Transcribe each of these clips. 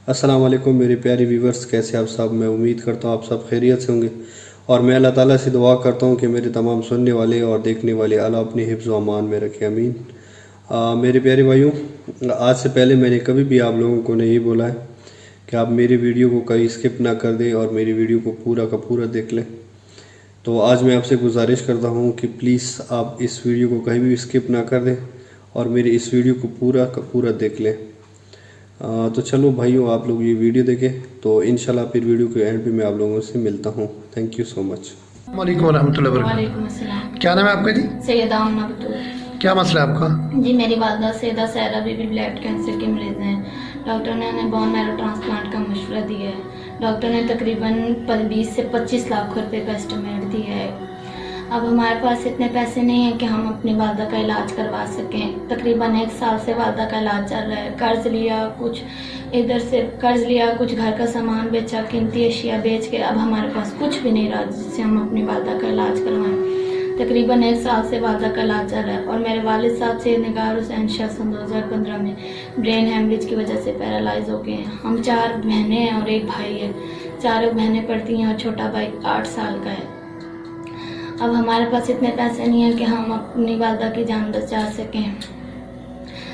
अस्सलाम वालेकुम मेरे प्यारे व्यूवर्स, कैसे आप सब। मैं उम्मीद करता हूँ आप सब खैरियत से होंगे और मैं अल्लाह ताला से दुआ करता हूँ कि मेरे तमाम सुनने वाले और देखने वाले अल्लाह अपनी हिफ्ज़ व अमान में रखे, आमीन। मेरे प्यारे भाइयों, आज से पहले मैंने कभी भी आप लोगों को नहीं बोला है कि आप मेरी वीडियो को कहीं स्किप ना कर दें और मेरी वीडियो को पूरा का पूरा देख लें। तो आज मैं आपसे गुजारिश करता हूँ कि प्लीज़ आप इस वीडियो को कहीं भी स्किप ना कर दें और मेरी इस वीडियो को पूरा का पूरा देख लें। तो चलो भाइयों, आप लोग ये वीडियो देखें तो इंशाल्लाह फिर वीडियो के एंड पे मैं आप लोगों से मिलता हूँ। Thank you so much. वालेकुम रहमतुल्लाहि व बरकातहू। वालेकुम अस्सलाम। क्या नाम है आपका जी? सैयदा अम्ना बतूल। क्या मसला है आपका? जी मेरी वालदा सैयदा सहरा बीबी ब्लड कैंसर की मरीज हैं। डॉक्टर ने उन्हें बोन मैरो ट्रांसप्लांट का मशवरा दिया है। डॉक्टर ने तकरीबन 20 से 25 लाख रुपए का एस्टिमेट दिया है। अब हमारे पास इतने पैसे नहीं हैं कि हम अपनी वालदा का इलाज करवा सकें। तकरीबन 1 साल से वालदा का इलाज चल रहा है। कर्ज लिया, कुछ इधर से कर्ज लिया, कुछ घर का सामान बेचा, कीमती अशिया बेच के अब हमारे पास कुछ भी नहीं रहा जिससे हम अपनी वालदा का इलाज करवाएं। तकरीबन 1 साल से वालदा का इलाज चल रहा है और मेरे वालिद साहब से निगार हुसैन शख्स 2015 में ब्रेन हेमरेज की वजह से पैरालाइज हो गए हैं। हम 4 बहनें हैं और 1 भाई है। 4 बहनें पढ़ती हैं और छोटा भाई 8 साल का है। अब हमारे पास इतने पैसे नहीं हैं कि हम अपनी वालदा की जान बचा सकें।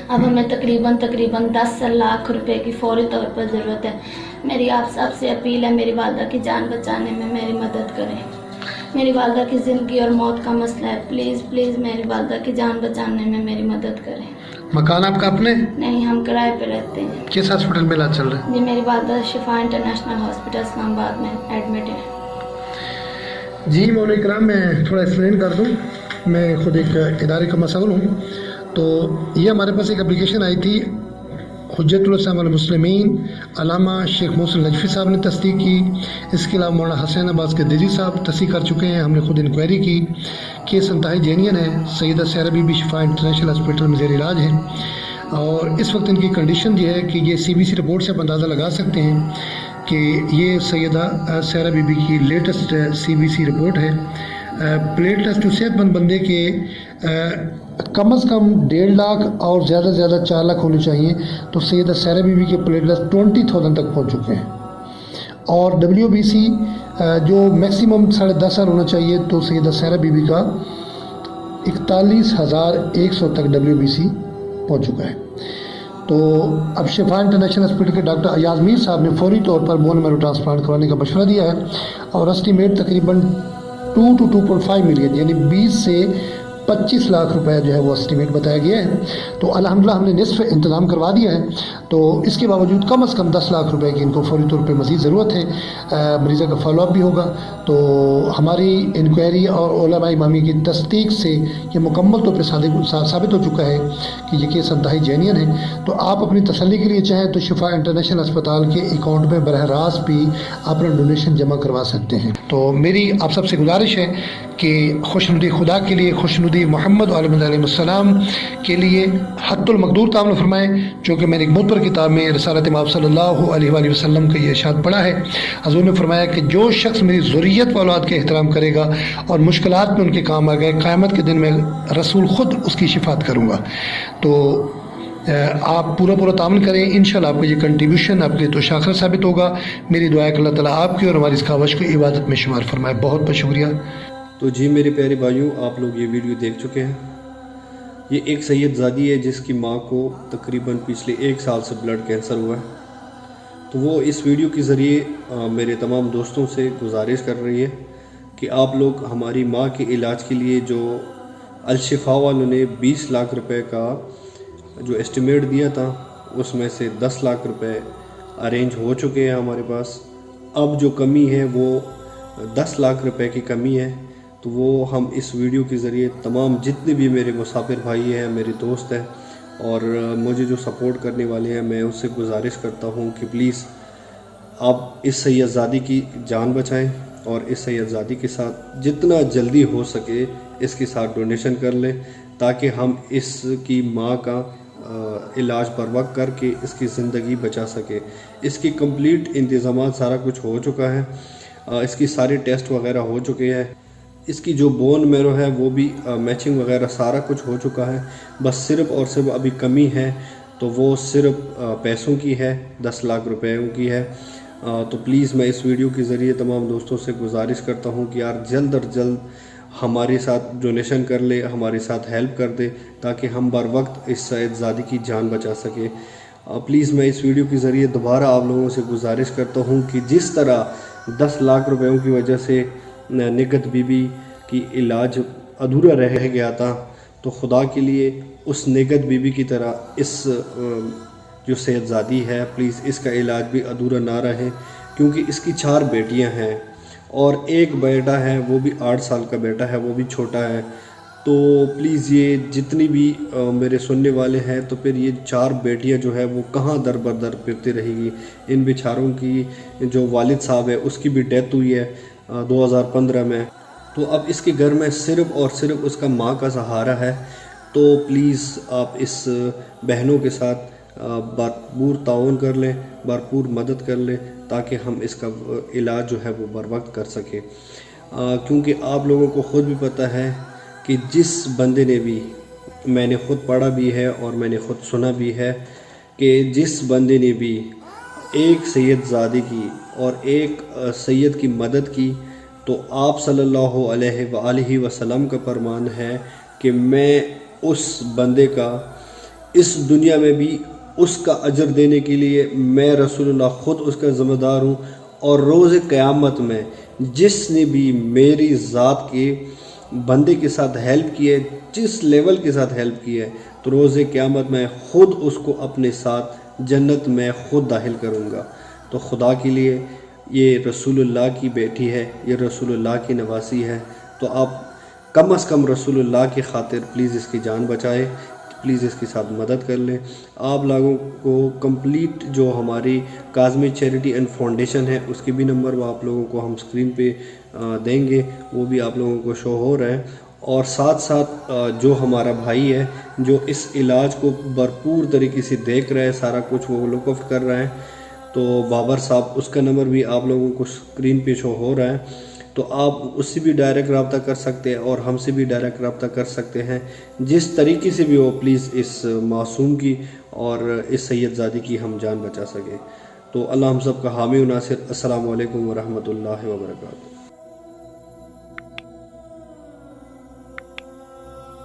अब हमें तकरीबन 10 लाख रुपए की फौरी तौर पर ज़रूरत है। मेरी आप सब से अपील है, मेरी वालदा की जान बचाने में मेरी मदद करें। मेरी वालदा की ज़िंदगी और मौत का मसला है। प्लीज़ प्लीज़ मेरी वालदा की जान बचाने में मेरी मदद करें। मकान आपका अपने? नहीं, हम किराए पे रहते हैं। किस हॉस्पिटल में इलाज चल रहा है? जी मेरी वालदा शिफा इंटरनेशनल हॉस्पिटल इस्लामाबाद में एडमिट है। जी मौलाना इकराम, मैं थोड़ा एक्सप्लेन कर दूं। मैं खुद एक इदारे का मसऊल हूँ। तो ये हमारे पास एक एप्लीकेशन आई थी, हुज्जतुल इस्लाम वल मुस्लिमीन अल्लामा शेख मोहसिन नजफी साहब ने तस्दीक की। इसके अलावा मौलाना हसैन अब्बास के दिजी साहब तस्दीक कर चुके हैं। हमने खुद इंक्वायरी की। केस इंतहाई जेन्युइन है। सैयदा सहरा बीबी शिफा इंटरनेशनल हॉस्पिटल में ज़ेर इलाज है और इस वक्त इनकी कंडीशन ये है कि ये CBC रिपोर्ट से आप अंदाज़ा लगा सकते हैं कि ये सैयदा सहरा बीबी की लेटेस्ट CBC रिपोर्ट है। प्लेटलेट्स जो सेहतमंद बंदे के कम से कम 1.5 लाख और ज़्यादा से ज़्यादा 4 लाख होने चाहिए। तो सैयदा सहरा बीबी के प्लेटलेट्स 20,000 तक पहुंच चुके हैं और WBC जो मैक्सिमम 10.5 होना चाहिए, तो सैयदा सहरा बीबी का 41,100 तक WBC पहुंच चुका है। तो अब शिफा इंटरनेशनल हॉस्पिटल के डॉक्टर अयाज मीर साहब ने फौरी तौर पर बोन मैरो ट्रांसप्लांट करवाने का मशवरा दिया है और एस्टीमेट तकरीबन 2 to 2.5 मिलियन यानी 20 से 25 लाख रुपए जो है वो एस्टीमेट बताया गया है। तो अल्हम्दुलिल्लाह हमने निस्फ इंतज़ाम करवा दिया है। तो इसके बावजूद कम से कम 10 लाख रुपए की इनको फौरी तौर पे मज़ीद ज़रूरत है। मरीज़ा का फॉलोअप भी होगा। तो हमारी इंक्वायरी और उलमा इमामी की तस्दीक से ये मुकम्मल तौर पर साबित हो चुका है कि ये केस इंतहाई जेन्युइन है। तो आप अपनी तसल्ली के लिए चाहें तो शिफा इंटरनेशनल अस्पताल के अकाउंट में बरह रास्त भी अपना डोनेशन जमा करवा सकते हैं। तो मेरी आप सबसे गुजारिश है कि खुशनुदी खुदा के लिए, खुशनुदी मोहम्मद अलैहिस्सलाम के लिए हद्दुल मक़दूर तामल फरमाएँ। चूँकि मैंने एक मुतबर किताब में रिसालत इमाम सल्लल्लाहु अलैहि वसल्लम का ये इरशाद पढ़ा है। हज़ूर ने फरमाया कि जो शख्स मेरी ज़ुर्रियत व औलाद का एहतराम करेगा और मुश्किलात में उनके काम आ गए, क़यामत के दिन में रसूल ख़ुद उसकी शिफात करूँगा। तो आप पूरा तामल करें। इंशाल्लाह आपका ये कंट्रीब्यूशन आपके लिए तो शाखर साबित होगा। मेरी दुआ है कि अल्लाह ताला आपकी और हमारी इस कावश को इबादत में शुमार फरमाए। बहुत बहुत शुक्रिया। तो जी मेरे प्यारे भाइयों, आप लोग ये वीडियो देख चुके हैं। ये एक सैयदजादी है जिसकी माँ को तकरीबन पिछले 1 साल से ब्लड कैंसर हुआ है। तो वो इस वीडियो के ज़रिए मेरे तमाम दोस्तों से गुजारिश कर रही है कि आप लोग हमारी माँ के इलाज के लिए जो अलशिफा वालों ने 20 लाख रुपए का जो एस्टिमेट दिया था उसमें से 10 लाख रुपए अरेंज हो चुके हैं हमारे पास। अब जो कमी है वो 10 लाख रुपए की कमी है। तो वो हम इस वीडियो के ज़रिए तमाम जितने भी मेरे मुसाफिर भाई हैं, मेरे दोस्त हैं और मुझे जो सपोर्ट करने वाले हैं, मैं उससे गुजारिश करता हूँ कि प्लीज़ आप इस सैयदजादी की जान बचाएं और इस सैयदजादी के साथ जितना जल्दी हो सके इसके साथ डोनेशन कर लें ताकि हम इसकी माँ का इलाज पर वक्त करके इसकी ज़िंदगी बचा सके। इसकी कंप्लीट इंतज़ामात सारा कुछ हो चुका है। इसकी सारे टेस्ट वगैरह हो चुके हैं। इसकी जो बोन मैरो है वो भी मैचिंग वगैरह सारा कुछ हो चुका है। बस सिर्फ और सिर्फ अभी कमी है تو وہ صرف پیسوں کی ہے، 10 لاکھ روپیوں کی ہے۔ تو پلیز میں اس ویڈیو کے ذریعے تمام دوستوں سے گزارش کرتا ہوں کہ یار جلد از جلد ہمارے ساتھ ڈونیشن کر لے، ہمارے ساتھ ہیلپ کر دے تاکہ ہم بر وقت اس سید زادی کی جان بچا سکے۔ پلیز میں اس ویڈیو کے ذریعے دوبارہ آپ لوگوں سے گزارش کرتا ہوں کہ جس طرح 10 لاکھ روپیوں کی وجہ سے نگہت بی بی کی علاج ادھورا رہ گیا تھا، تو خدا کے لیے اس نگہت بی بی کی طرح اس جو سید زادی ہے پلیز اس کا علاج بھی ادھورا نہ رہے، کیونکہ اس کی 4 بیٹیاں ہیں اور ایک بیٹا ہے، وہ بھی 8 سال کا بیٹا ہے، وہ بھی چھوٹا ہے۔ تو پلیز یہ جتنی بھی میرے سننے والے ہیں، تو پھر یہ 4 بیٹیاں جو ہے وہ کہاں در بدر پھرتی رہے گی؟ ان بیچاروں کی جو والد صاحب ہے اس کی بھی ڈیتھ ہوئی ہے 2015 میں، تو اب اس کے گھر میں صرف اور صرف اس کا ماں کا سہارا ہے۔ تو پلیز آپ اس بہنوں کے ساتھ بھرپور تعاون کر لیں، بھرپور مدد کر لیں تاکہ ہم اس کا علاج جو ہے وہ بر وقت کر سکیں، کیونکہ آپ لوگوں کو خود بھی پتہ ہے کہ جس بندے نے بھی، میں نے خود پڑھا بھی ہے اور میں نے خود سنا بھی ہے کہ جس بندے نے بھی ایک سید زادی کی اور ایک سید کی مدد کی، تو آپ صلی اللہ علیہ وآلہ وسلم کا فرمان ہے کہ میں اس بندے کا اس دنیا میں بھی اس کا اجر دینے کے لیے میں رسول اللہ خود اس کا ذمہ دار ہوں، اور روز قیامت میں جس نے بھی میری ذات کے بندے کے ساتھ ہیلپ کی ہے، جس لیول کے ساتھ ہیلپ کی ہے، تو روز قیامت میں خود اس کو اپنے ساتھ جنت میں خود داخل کروں گا۔ تو خدا کے لیے یہ رسول اللہ کی بیٹی ہے، یہ رسول اللہ کی نواسی ہے، تو آپ کم از کم رسول اللہ کی خاطر پلیز اس کی جان بچائے، پلیز اس کے ساتھ مدد کر لیں۔ آپ لوگوں کو کمپلیٹ جو ہماری کاظمی چیریٹی اینڈ فاؤنڈیشن ہے اس کے بھی نمبر وہ آپ لوگوں کو ہم سکرین پہ دیں گے، وہ بھی آپ لوگوں کو شو ہو رہا ہے۔ اور ساتھ ساتھ جو ہمارا بھائی ہے جو اس علاج کو بھرپور طریقے سے دیکھ رہا ہے، سارا کچھ وہ لک آف کر رہا ہے، تو بابر صاحب، اس کا نمبر بھی آپ لوگوں کو سکرین پہ شو ہو رہا ہے، تو آپ اس سے بھی ڈائریکٹ رابطہ کر سکتے ہیں اور ہم سے بھی ڈائریکٹ رابطہ کر سکتے ہیں، جس طریقے سے بھی وہ پلیز اس معصوم کی اور اس سید زادی کی ہم جان بچا سکیں۔ تو اللہ ہم سب کا حامی و ناصر۔ السلام علیکم ورحمۃ اللہ وبرکاتہ۔